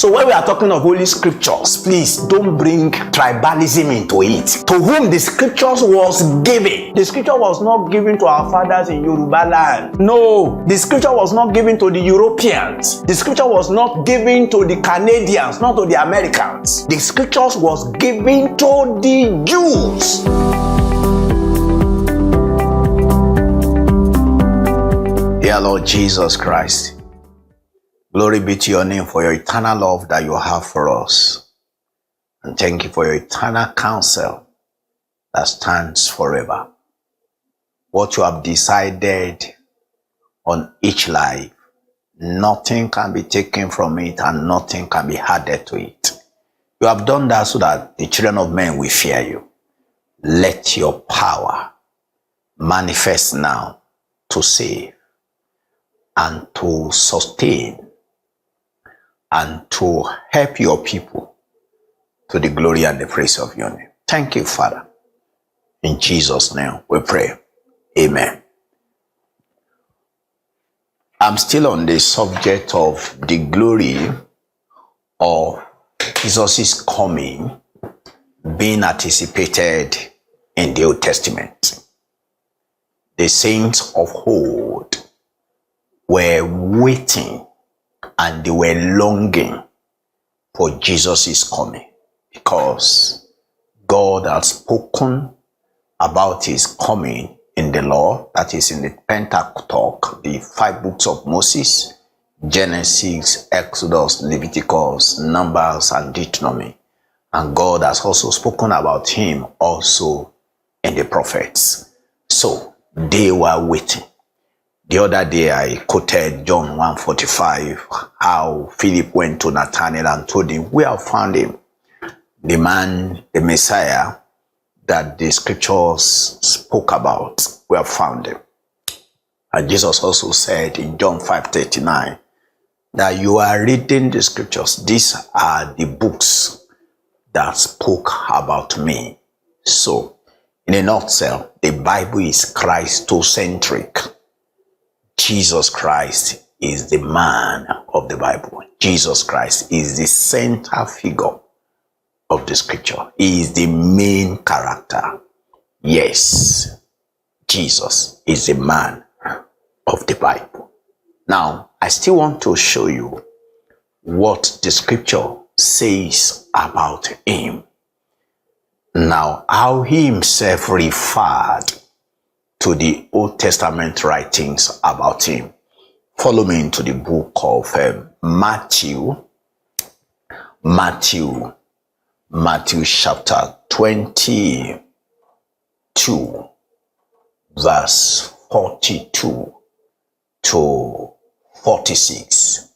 So when we are talking of holy scriptures, please don't bring tribalism into it. To whom the scriptures was given. The scripture was not given to our fathers in Yoruba land. No, the scripture was not given to the Europeans. The scripture was not given to the Canadians, not to the Americans. The scriptures was given to the Jews. Dear Lord Jesus Christ, glory be to your name for your eternal love that you have for us. And thank you for your eternal counsel that stands forever. What you have decided on each life, nothing can be taken from it and nothing can be added to it. You have done that so that the children of men will fear you. Let your power manifest now to save and to sustain and to help your people to the glory and the praise of your name. Thank you, Father. In Jesus' name we pray. Amen. I'm still on the subject of the glory of Jesus' coming being anticipated in the Old Testament. The saints of old were waiting and they were longing for Jesus' coming because God has spoken about his coming in the law, that is in the Pentateuch, the 5 books of Moses, Genesis, Exodus, Leviticus, Numbers, and Deuteronomy. And God has also spoken about him also in the prophets. So they were waiting. The other day I quoted John 1:45, how Philip went to Nathanael and told him, we have found him, the man, the Messiah that the scriptures spoke about. We have found him. And Jesus also said in John 5:39 that you are reading the scriptures. These are the books that spoke about me. So in a nutshell, the Bible is Christocentric. Jesus Christ is the man of the Bible. Jesus Christ is the center figure of the scripture. He is the main character. Yes, Jesus is the man of the Bible. Now, I still want to show you what the scripture says about him. Now, how he himself referred to the Old Testament writings about him. Follow me into the book of Matthew chapter 22, verse 42 to 46.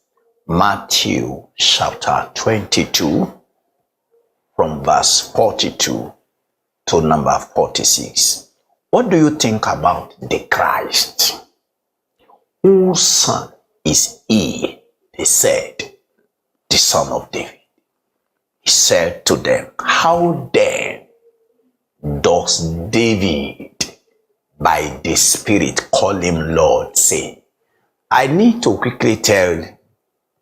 Matthew chapter 22 from verse 42 to number 46. What do you think about the Christ? Whose son is he? They said, the son of David. He said to them, how then does David by the Spirit call him Lord, saying? I need to quickly tell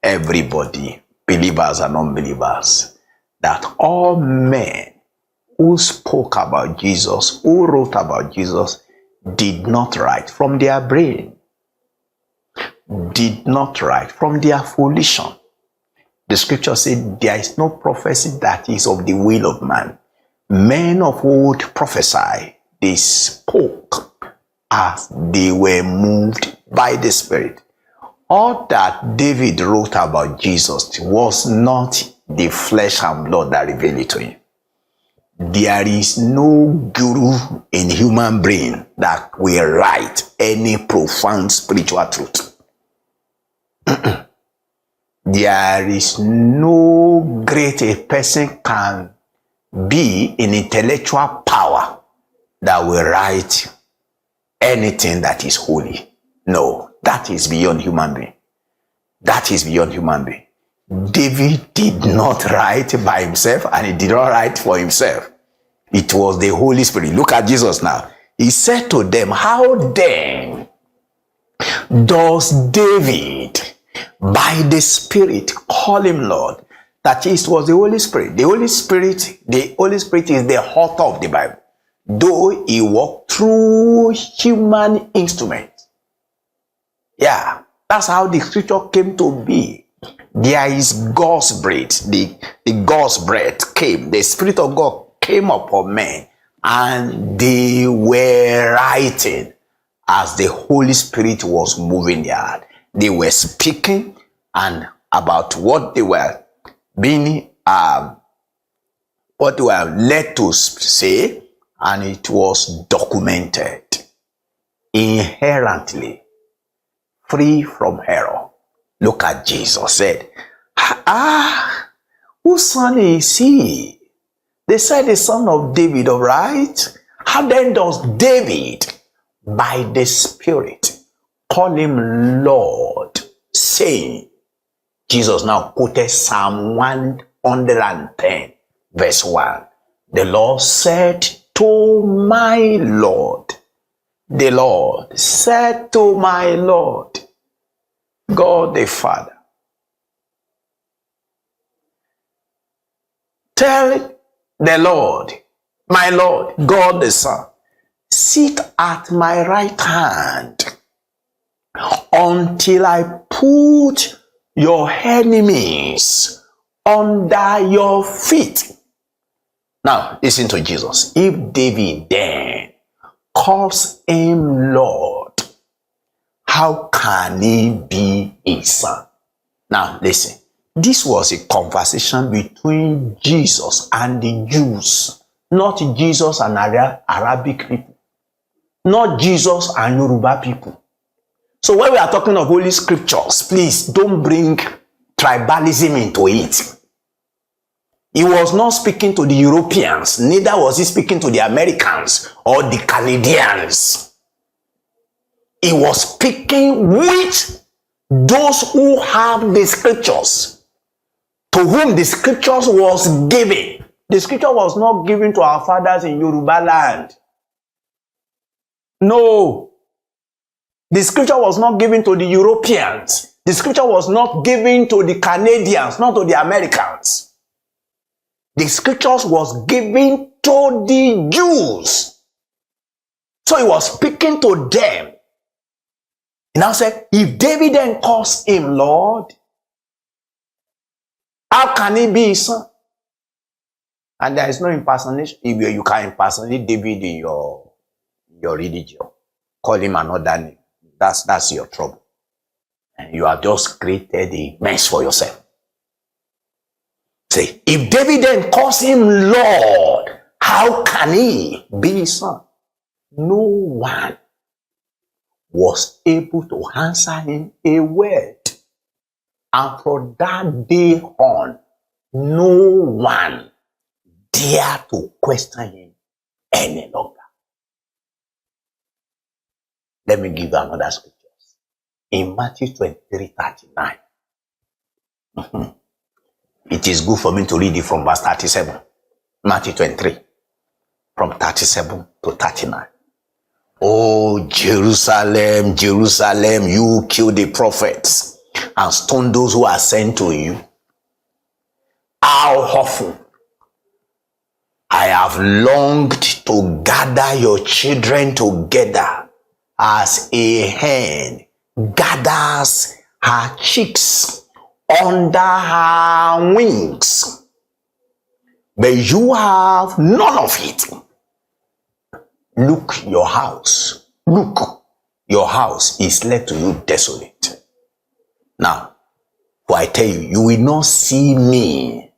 everybody, believers and unbelievers, that all men who spoke about Jesus, who wrote about Jesus, did not write from their brain, did not write from their volition. The scripture said there is no prophecy that is of the will of man. Men of old prophesy. They spoke as they were moved by the Spirit. All that David wrote about Jesus was not the flesh and blood that revealed it to him. There is no guru in human brain that will write any profound spiritual truth. There is no great a person can be in intellectual power that will write anything that is holy. No, that is beyond human being. That is beyond human being. David did not write by himself, and he did not write for himself. It was the Holy Spirit. Look at Jesus now. He said to them, how then does David by the Spirit call him Lord? That is, was the Holy Spirit. The Holy Spirit is the author of the Bible, though he walked through human instruments. Yeah, that's how the scripture came to be. There is God's breath. The God's breath came. The Spirit of God came upon men, and they were writing as the Holy Spirit was moving their heart. They were speaking and about what they were being what they were led to say, and it was documented inherently, free from error. Look at Jesus said, whose son is he? They said the son of David, all right? How then does David, by the Spirit, call him Lord, saying, Jesus now quoted Psalm 110, verse 1. The Lord said to my Lord, the Lord said to my Lord, God the Father, tell the Lord, my Lord, God the Son, sit at my right hand until I put your enemies under your feet. Now, listen to Jesus. If David then calls him Lord, how can he be his son? Now, listen. This was a conversation between Jesus and the Jews, not Jesus and Arabic people, not Jesus and Yoruba people. So when we are talking of Holy Scriptures, please don't bring tribalism into it. He was not speaking to the Europeans, neither was he speaking to the Americans or the Canadians. He was speaking with those who have the Scriptures, to whom the Scriptures was given. The Scripture was not given to our fathers in Yoruba land. No. The Scripture was not given to the Europeans. The Scripture was not given to the Canadians, not to the Americans. The Scriptures was given to the Jews. So he was speaking to them. He now said, if David then calls him Lord, how can he be his son? And there is no impersonation. If you can impersonate David in your religion, call him another name. That's your trouble. And you have just created a mess for yourself. Say, if David then calls him Lord, how can he be his son? No one was able to answer him a word. And from that day on, no one dared to question him any longer. Let me give you another scripture. In Matthew 23:39. It is good for me to read it from verse 37. Matthew 23, from 37 to 39. Oh, Jerusalem, Jerusalem, you kill the prophets and stone those who are sent to you. How often I have longed to gather your children together as a hen gathers her chicks under her wings, but you have none of it. Look, your house is left to you desolate. Now, for I tell you, you will not see me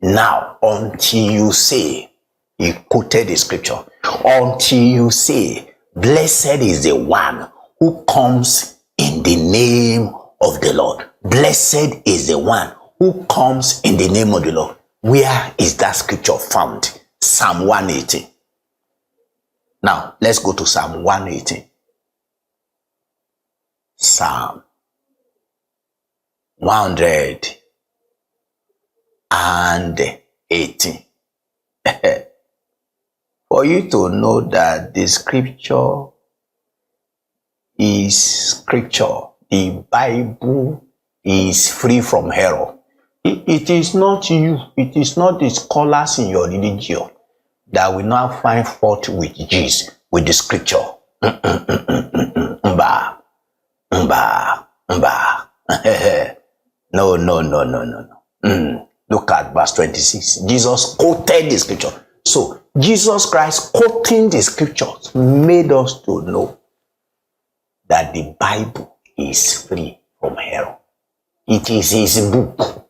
now until you say, he quoted the scripture, until you say, blessed is the one who comes in the name of the Lord. Blessed is the one who comes in the name of the Lord. Where is that scripture found? Psalm 118. Now, let's go to Psalm 118. Psalm 118. For you to know that the scripture is scripture, the Bible is free from error. It is not you, it is not the scholars in your religion that will now find fault with Jesus, with the scripture. Mba, mba, mba. No, no, no, no, no, no. Look at verse 26. Jesus quoted the scripture. So, Jesus Christ quoting the scriptures made us to know that the Bible is free from error. It is his book.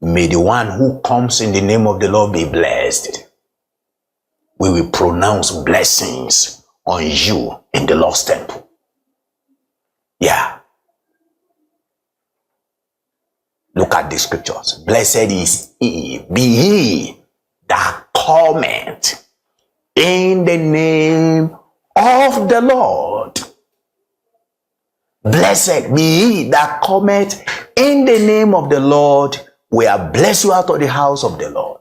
May the one who comes in the name of the Lord be blessed. We will pronounce blessings on you in the Lord's temple. Yeah. Look at the scriptures. Blessed is he, be he that cometh in the name of the Lord. Blessed be he that cometh in the name of the Lord. We are blessed you out of the house of the Lord.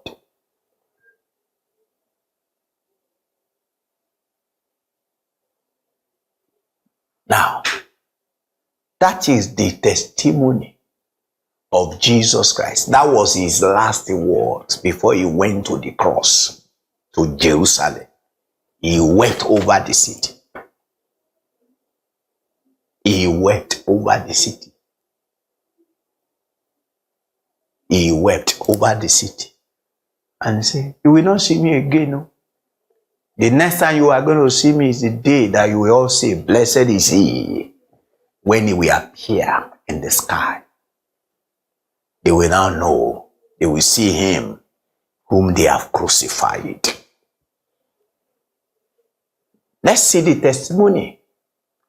Now, that is the testimony of Jesus Christ. That was his last words before he went to the cross, to Jerusalem. He wept over the city. He wept over the city. He wept over the city and said, you will not see me again. No? The next time you are going to see me is the day that you will all say, blessed is he, when he will appear in the sky. They will now know, they will see him whom they have crucified. Let's see the testimony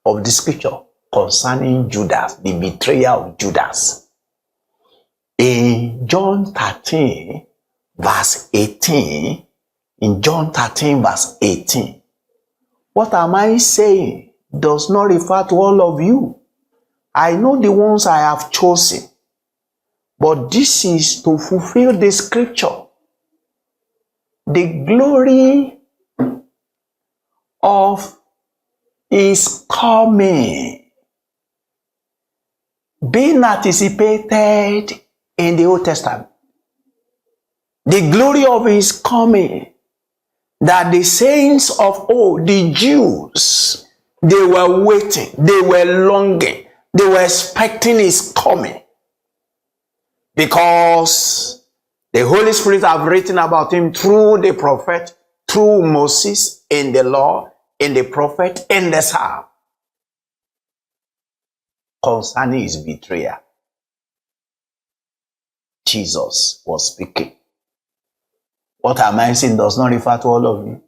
of the scripture concerning Judas, the betrayer of Judas. In John 13, verse 18, what am I saying does not refer to all of you. I know the ones I have chosen, but this is to fulfill the scripture. The glory of his coming being anticipated in the Old Testament. The glory of his coming, that the saints of old, the Jews, they were waiting, they were longing, they were expecting his coming. Because the Holy Spirit have written about him through the prophet, through Moses, in the law, in the prophet, in the psalm, concerning his betrayer. Jesus was speaking. What am I saying does not refer to all of you.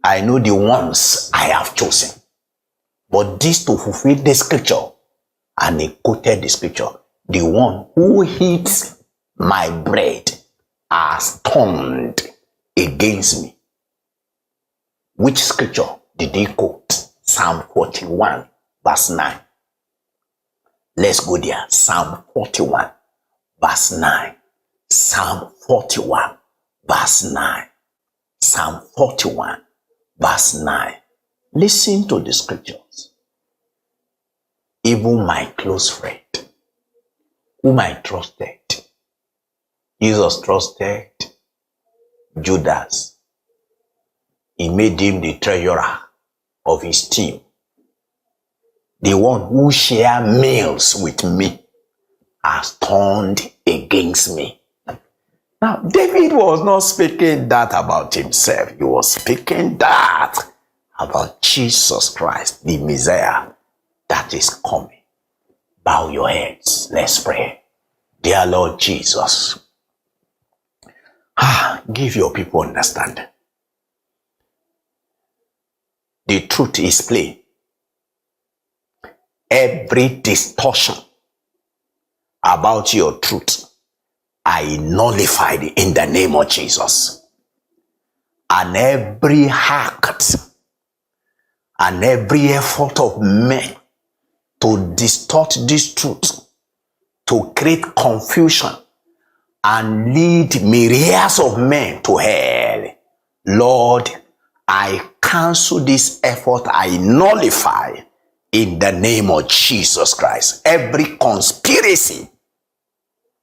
I know the ones I have chosen. But this to fulfill the scripture, and he quoted the scripture, the one who eats my bread has turned against me. Which scripture did he quote? Psalm 41, verse 9. Let's go there. Psalm 41. Verse 9. Psalm 41, verse 9. Psalm 41, verse 9. Listen to the scriptures. Even my close friend, whom I trusted, Jesus trusted Judas. He made him the treasurer of his team. The one who shared meals with me has turned against me. Now, David was not speaking that about himself. He was speaking that about Jesus Christ, the Messiah that is coming. Bow your heads. Let's pray. Dear Lord Jesus, give your people understanding. The truth is plain. Every distortion about your truth, I nullify it in the name of Jesus. And every act and every effort of men to distort this truth, to create confusion and lead myriads of men to hell, Lord, I cancel this effort, I nullify in the name of Jesus Christ. Every conspiracy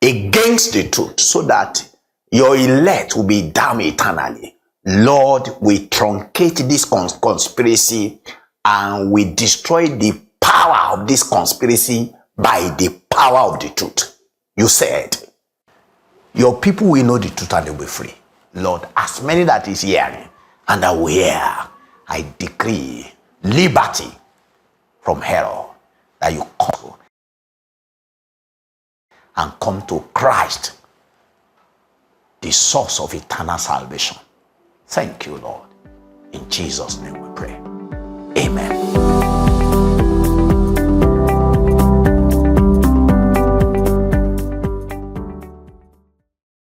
against the truth, so that your elect will be damned eternally. Lord, we truncate this conspiracy, and we destroy the power of this conspiracy by the power of the truth. You said, your people will know the truth and they will be free. Lord, as many that is hearing and that will hear, I decree liberty from hell, that you come and come to Christ, the source of eternal salvation. Thank you, Lord. In Jesus' name we pray. Amen.